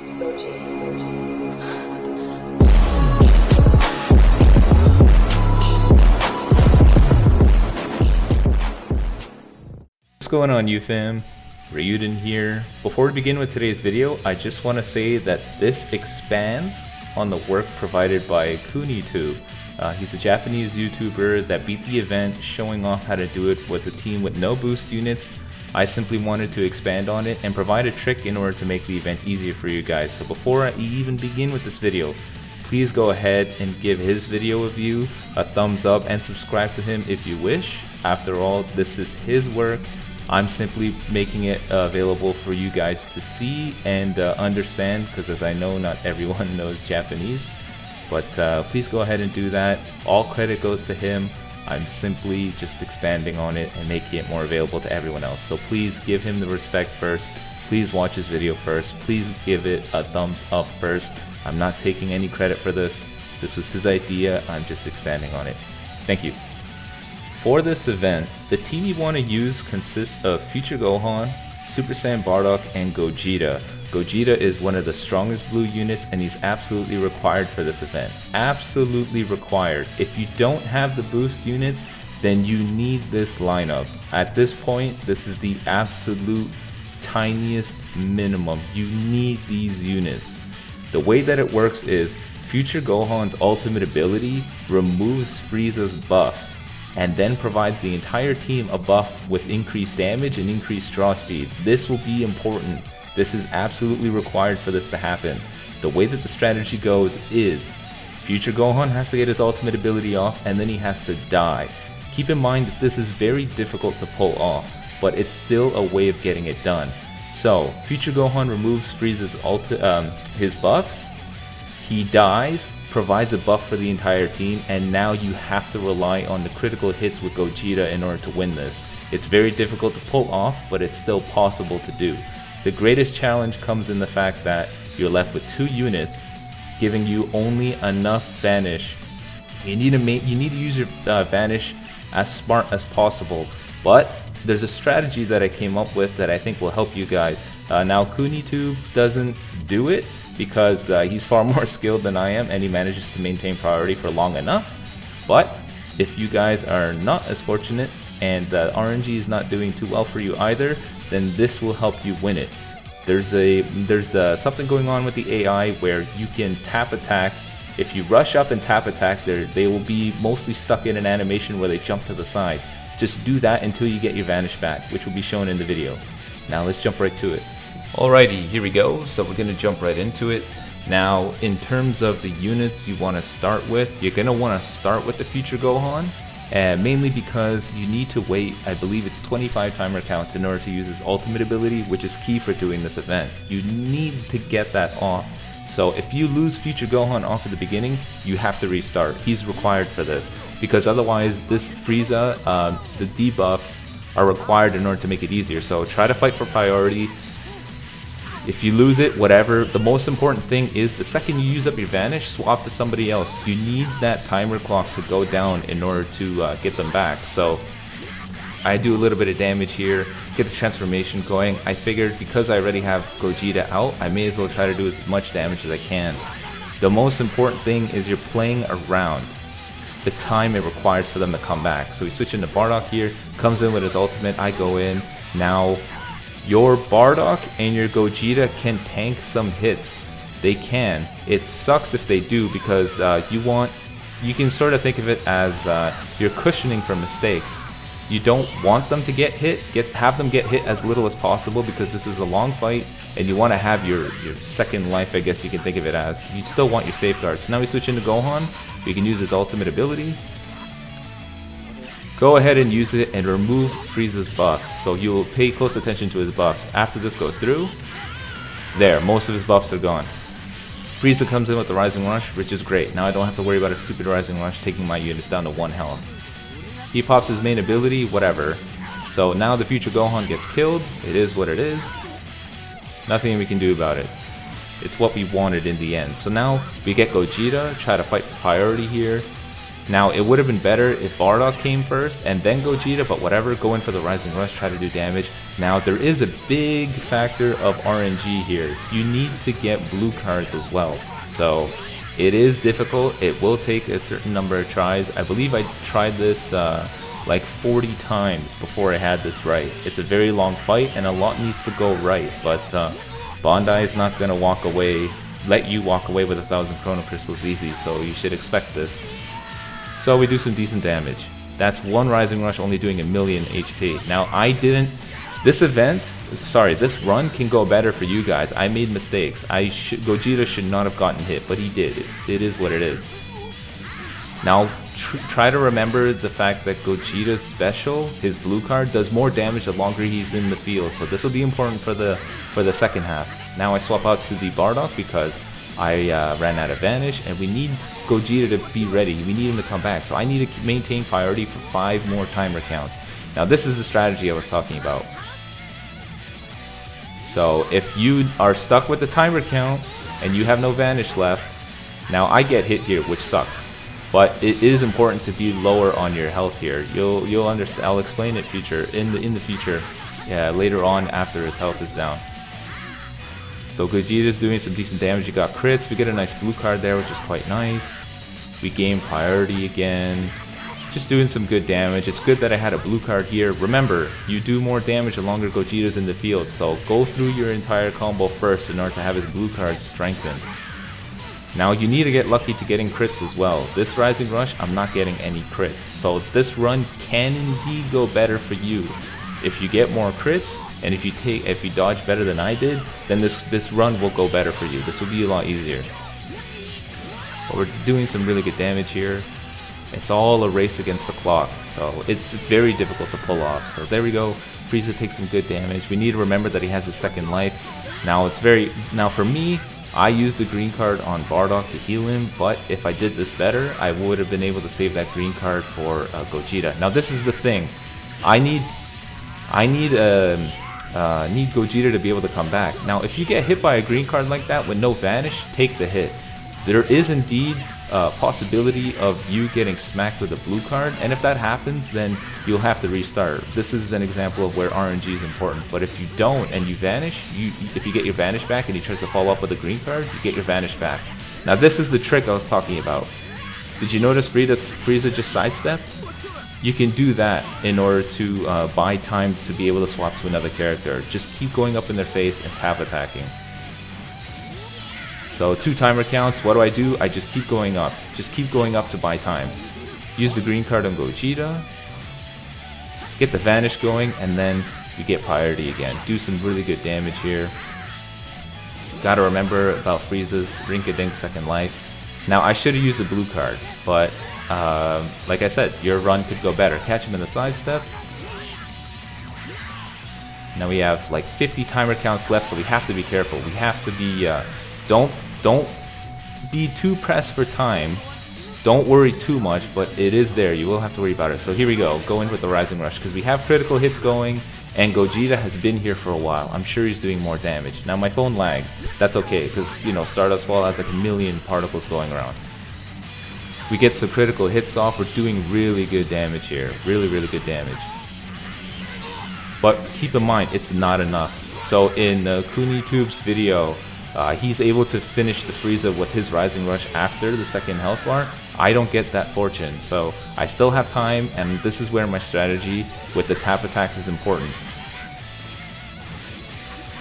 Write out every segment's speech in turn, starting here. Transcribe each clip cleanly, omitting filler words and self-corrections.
What's going on, UFam? Ryuden here. Before we begin with today's video, I just want to say that this expands on the work provided by Kunitube. He's a Japanese YouTuber that beat the event, showing off how to do it with a team with no boost units. I simply wanted to expand on it and provide a trick in order to make the event easier for you guys. So before I even begin with this video, please go ahead and give his video a view, a thumbs up, and subscribe to him if you wish. After all, this is his work. I'm simply making it available for you guys to see and understand, because as I know, not everyone knows Japanese. But please go ahead and do that. All credit goes to him. I'm simply just expanding on it and making it more available to everyone else. So please give him the respect first. Please watch his video first. Please give it a thumbs up first. I'm not taking any credit for this. This was his idea. I'm just expanding on it. Thank you. For this event, the team you want to use consists of Future Gohan, Super Saiyan Bardock, and Gogeta. Gogeta is one of the strongest blue units and he's absolutely required for this event. Absolutely required. If you don't have the boost units, then you need this lineup. At this point, this is the absolute tiniest minimum. You need these units. The way that it works is Future Gohan's ultimate ability removes Frieza's buffs and then provides the entire team a buff with increased damage and increased draw speed. This will be important. This is absolutely required for this to happen. The way that the strategy goes is Future Gohan has to get his ultimate ability off and then he has to die. Keep in mind that this is very difficult to pull off, but it's still a way of getting it done. So Future Gohan removes Frieza's his buffs, he dies, provides a buff for the entire team, and now you have to rely on the critical hits with Gogeta in order to win this. It's very difficult to pull off, but it's still possible to do. The greatest challenge comes in the fact that you're left with 2 units, giving you only enough Vanish. You need to use your Vanish as smart as possible, but there's a strategy that I came up with that I think will help you guys. Now Kunitube doesn't do it, because he's far more skilled than I am and he manages to maintain priority for long enough. But if you guys are not as fortunate and RNG is not doing too well for you either, then this will help you win it. There's something going on with the AI where you can tap attack. If you rush up and tap attack, they will be mostly stuck in an animation where they jump to the side. Just do that until you get your Vanish back, which will be shown in the video. Now let's jump right to it. Alrighty, here we go. So we're going to jump right into it. Now, in terms of the units you want to start with, you're going to want to start with the Future Gohan, mainly because you need to wait, I believe it's 25 timer counts in order to use his ultimate ability, which is key for doing this event. You need to get that off. So if you lose Future Gohan off at the beginning, you have to restart. He's required for this, because otherwise this Frieza, the debuffs are required in order to make it easier. So try to fight for priority. If you lose it, whatever, the most important thing is the second you use up your Vanish, swap to somebody else. You need that timer clock to go down in order to get them back. So I do a little bit of damage here, get the transformation going. I figured because I already have Gogeta out, I may as well try to do as much damage as I can. The most important thing is you're playing around the time it requires for them to come back. So we switch into Bardock here, comes in with his ultimate, I go in. Now your Bardock and your Gogeta can tank some hits. They can. It sucks if they do, because you can sort of think of it as you're cushioning for mistakes. You don't want them to get hit, have them get hit as little as possible, because this is a long fight and you want to have your second life, I guess you can think of it as. You still want your safeguards. So now we switch into Gohan. We can use his ultimate ability. Go ahead and use it and remove Frieza's buffs. So you'll pay close attention to his buffs. After this goes through, there, most of his buffs are gone. Frieza comes in with the Rising Rush, which is great. Now I don't have to worry about a stupid Rising Rush taking my units down to 1 health. He pops his main ability, whatever. So now the Future Gohan gets killed. It is what it is. Nothing we can do about it. It's what we wanted in the end. So now we get Gogeta, try to fight for priority here. Now, it would have been better if Bardock came first and then Gogeta, but whatever, go in for the Rising Rush, try to do damage. Now, there is a big factor of RNG here. You need to get blue cards as well. So, it is difficult. It will take a certain number of tries. I believe I tried this like 40 times before I had this right. It's a very long fight and a lot needs to go right, but Bandai is not going to let you walk away with 1,000 Chrono Crystals easy, so you should expect this. So we do some decent damage. That's one Rising Rush only doing 1,000,000 HP. Now this run can go better for you guys. I made mistakes. Gogeta should not have gotten hit, but he did. It is what it is. Now try to remember the fact that Gogeta's special, his blue card, does more damage the longer he's in the field. So this will be important for the second half. Now I swap out to the Bardock because I ran out of Vanish, and we need Gogeta to be ready. We need him to come back. So I need to maintain priority for 5 more timer counts. Now this is the strategy I was talking about. So if you are stuck with the timer count and you have no Vanish left, now I get hit here, which sucks. But it is important to be lower on your health here. You'll understand. I'll explain it in the future. Yeah, later on after his health is down. So Gogeta's doing some decent damage. You got crits. We get a nice blue card there, which is quite nice. We gain priority again. Just doing some good damage. It's good that I had a blue card here. Remember, you do more damage the longer Gogeta's in the field. So go through your entire combo first in order to have his blue card strengthened. Now you need to get lucky to getting crits as well. This Rising Rush, I'm not getting any crits. So this run can indeed go better for you. If you get more crits, and if you dodge better than I did, then this run will go better for you. This will be a lot easier. But we're doing some really good damage here. It's all a race against the clock, so it's very difficult to pull off. So there we go. Frieza takes some good damage. We need to remember that he has a second life. Now for me, I used the green card on Bardock to heal him, but if I did this better, I would have been able to save that green card for Gogeta. Now this is the thing. I need Gogeta to be able to come back. Now if you get hit by a green card like that with no Vanish, take the hit. There is indeed a possibility of you getting smacked with a blue card, and if that happens, then you'll have to restart. This is an example of where RNG is important, but if you don't and you Vanish, if you get your Vanish back and he tries to follow up with a green card, you get your Vanish back. Now this is the trick I was talking about. Did you notice Frieza just sidestep? You can do that in order to buy time to be able to swap to another character. Just keep going up in their face and tap attacking. So 2 timer counts, what do? I just keep going up. Just keep going up to buy time. Use the green card on Gogeta. Get the Vanish going, and then you get priority again. Do some really good damage here. Gotta remember about Frieza's Rinka-Dink second life. Now I should have used the blue card, but like I said, your run could go better. Catch him in the sidestep. Now we have like 50 timer counts left, so we have to be careful. We have to be, don't be too pressed for time. Don't worry too much, but it is there. You will have to worry about it. So here we go. Go in with the Rising Rush, because we have critical hits going, and Gogeta has been here for a while. I'm sure he's doing more damage. Now my phone lags. That's okay, because, you know, Stardust Fall has like 1,000,000 particles going around. We get some critical hits off. We're doing really good damage here. Really, really good damage. But keep in mind, it's not enough. So in KuniTube's video, he's able to finish the Frieza with his Rising Rush after the second health bar. I don't get that fortune, so I still have time, and this is where my strategy with the tap attacks is important.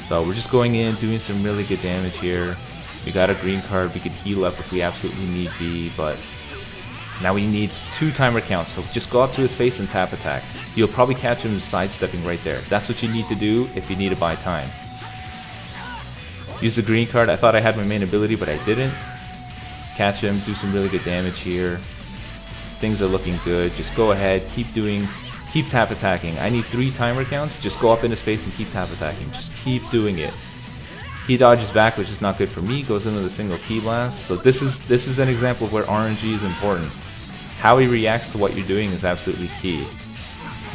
So we're just going in, doing some really good damage here. We got a green card, we could heal up if we absolutely need be, but now we need 2 timer counts, so just go up to his face and tap attack. You'll probably catch him sidestepping right there. That's what you need to do if you need to buy time. Use the green card. I thought I had my main ability, but I didn't. Catch him, do some really good damage here. Things are looking good. Just go ahead, keep tap attacking. I need 3 timer counts. Just go up in his face and keep tap attacking. Just keep doing it. He dodges back, which is not good for me. Goes into the single Ki Blast. So this is an example of where RNG is important. How he reacts to what you're doing is absolutely key.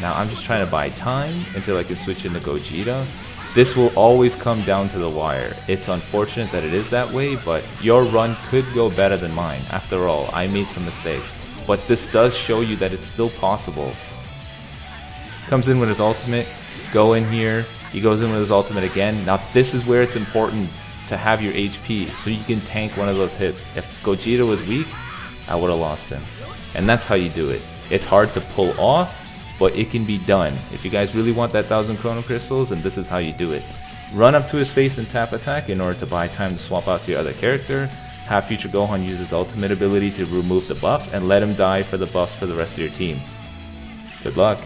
Now I'm just trying to buy time until I can switch into Gogeta. This will always come down to the wire. It's unfortunate that it is that way, but your run could go better than mine. After all, I made some mistakes. but this does show you that it's still possible. Comes in with his ultimate, go in here, he goes in with his ultimate again. Now this is where it's important to have your HP so you can tank one of those hits. If Gogeta was weak, I would have lost him. And that's how you do it. It's hard to pull off, but it can be done. If you guys really want that 1000 Chrono Crystals, then this is how you do it. Run up to his face and tap attack in order to buy time to swap out to your other character. Have Future Gohan use his ultimate ability to remove the buffs and let him die for the buffs for the rest of your team. Good luck.